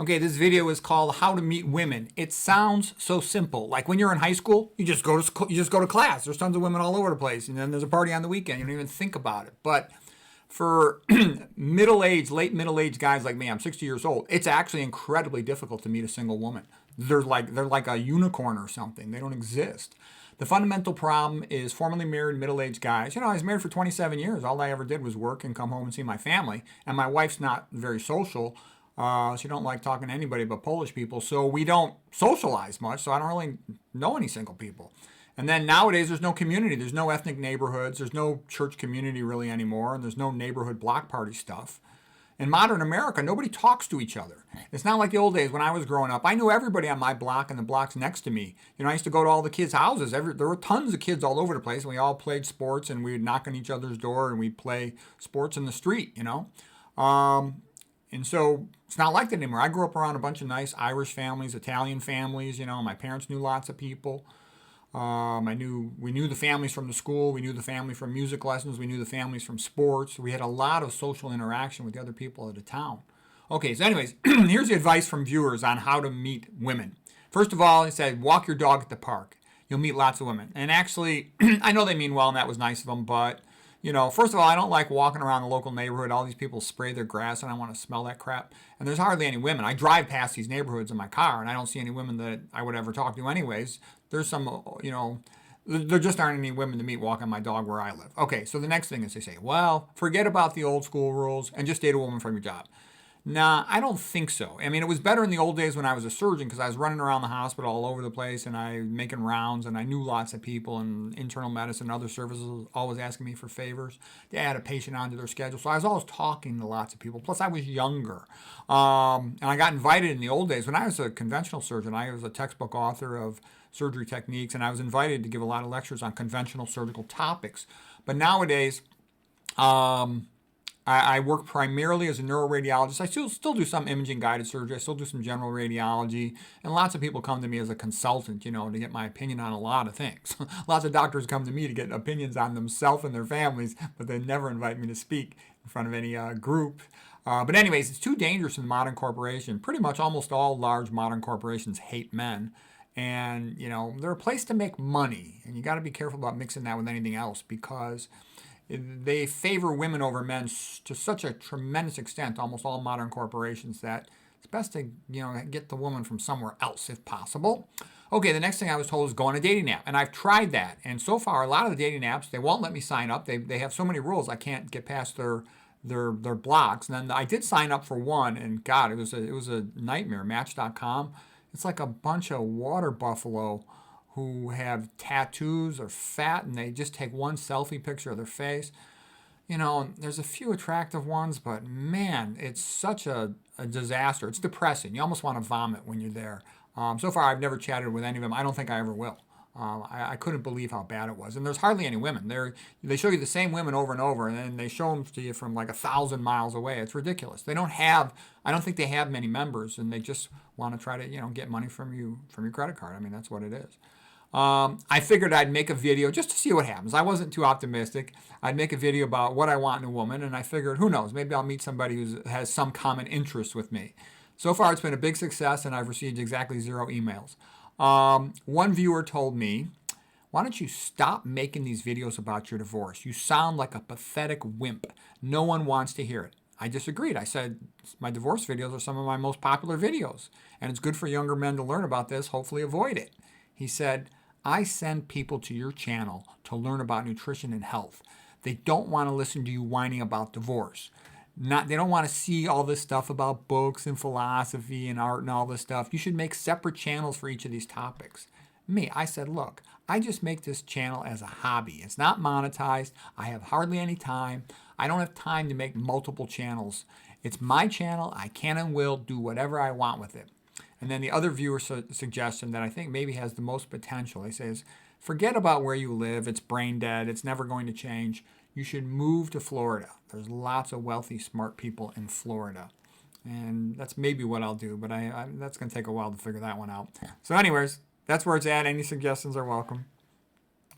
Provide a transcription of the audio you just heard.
Okay, this video is called How to Meet Women. It sounds so simple. Like when you're in high school, you just go to class. There's tons of women all over the place, and then there's a party on the weekend. You don't even think about it. But for late middle-aged guys like me, I'm 60 years old, it's actually incredibly difficult to meet a single woman. They're like a unicorn or something. They don't exist. The fundamental problem is formerly married middle-aged guys. I was married for 27 years. All I ever did was work and come home and see my family. And my wife's not very social. She don't like talking to anybody but Polish people. So we don't socialize much. So I don't really know any single people. And then nowadays, there's no community. There's no ethnic neighborhoods. There's no church community really anymore. And there's no neighborhood block party stuff. In modern America, nobody talks to each other. It's not like the old days when I was growing up. I knew everybody on my block and the blocks next to me. I used to go to all the kids' houses. There were tons of kids all over the place. And we all played sports, and we'd knock on each other's door, and we'd play sports in the street, And so it's not like that anymore. I grew up around a bunch of nice Irish families, Italian families. My parents knew lots of people. We knew the families from the school. We knew the family from music lessons. We knew the families from sports. We had a lot of social interaction with the other people of the town. Okay, so anyways, here's the advice from viewers on how to meet women. First of all, he said, walk your dog at the park. You'll meet lots of women. And actually, I know they mean well, and that was nice of them, but first of all, I don't like walking around the local neighborhood. All these people spray their grass, and I want to smell that crap. And there's hardly any women. I drive past these neighborhoods in my car, and I don't see any women that I would ever talk to anyways. There's some, there just aren't any women to meet walking my dog where I live. Okay, so the next thing is they say, well, forget about the old school rules and just date a woman from your job. Nah, I don't think so. I mean, it was better in the old days when I was a surgeon because I was running around the hospital all over the place and I was making rounds and I knew lots of people, and internal medicine and other services always asking me for favors to add a patient onto their schedule. So I was always talking to lots of people. Plus, I was younger. And I got invited in the old days. When I was a conventional surgeon, I was a textbook author of surgery techniques, and I was invited to give a lot of lectures on conventional surgical topics. But nowadays, I work primarily as a neuroradiologist. I still do some imaging-guided surgery. I still do some general radiology. And lots of people come to me as a consultant, to get my opinion on a lot of things. Lots of doctors come to me to get opinions on themselves and their families, but they never invite me to speak in front of any group. But anyways, it's too dangerous in modern corporation. Pretty much almost all large modern corporations hate men. And, they're a place to make money. And you got to be careful about mixing that with anything else because they favor women over men to such a tremendous extent, almost all modern corporations, that it's best to, get the woman from somewhere else if possible. Okay, the next thing I was told is go on a dating app. And I've tried that. And so far, a lot of the dating apps, they won't let me sign up. They have so many rules, I can't get past their blocks. And then I did sign up for one, and God, it was a nightmare. Match.com. It's like a bunch of water buffalo who have tattoos or fat, and they just take one selfie picture of their face. There's a few attractive ones, but man, it's such a disaster. It's depressing. You almost want to vomit when you're there. So far, I've never chatted with any of them. I don't think I ever will. I couldn't believe how bad it was. And there's hardly any women. They show you the same women over and over, and then they show them to you from like 1,000 miles away. It's ridiculous. I don't think they have many members, and they just want to try to, get money from your credit card. I mean, that's what it is. I figured I'd make a video just to see what happens. I wasn't too optimistic. I'd make a video about what I want in a woman, and I figured, who knows, maybe I'll meet somebody who has some common interest with me. So far, it's been a big success, and I've received exactly 0 emails. One viewer told me, why don't you stop making these videos about your divorce? You sound like a pathetic wimp. No one wants to hear it. I disagreed. I said, my divorce videos are some of my most popular videos, and it's good for younger men to learn about this, hopefully avoid it. He said, I send people to your channel to learn about nutrition and health. They don't want to listen to you whining about divorce. They don't want to see all this stuff about books and philosophy and art and all this stuff. You should make separate channels for each of these topics. I said, look, I just make this channel as a hobby. It's not monetized. I have hardly any time. I don't have time to make multiple channels. It's my channel. I can and will do whatever I want with it. And then the other viewer suggestion that I think maybe has the most potential, he says, forget about where you live. It's brain dead. It's never going to change. You should move to Florida. There's lots of wealthy, smart people in Florida. And that's maybe what I'll do, but that's going to take a while to figure that one out. So anyways, that's where it's at. Any suggestions are welcome.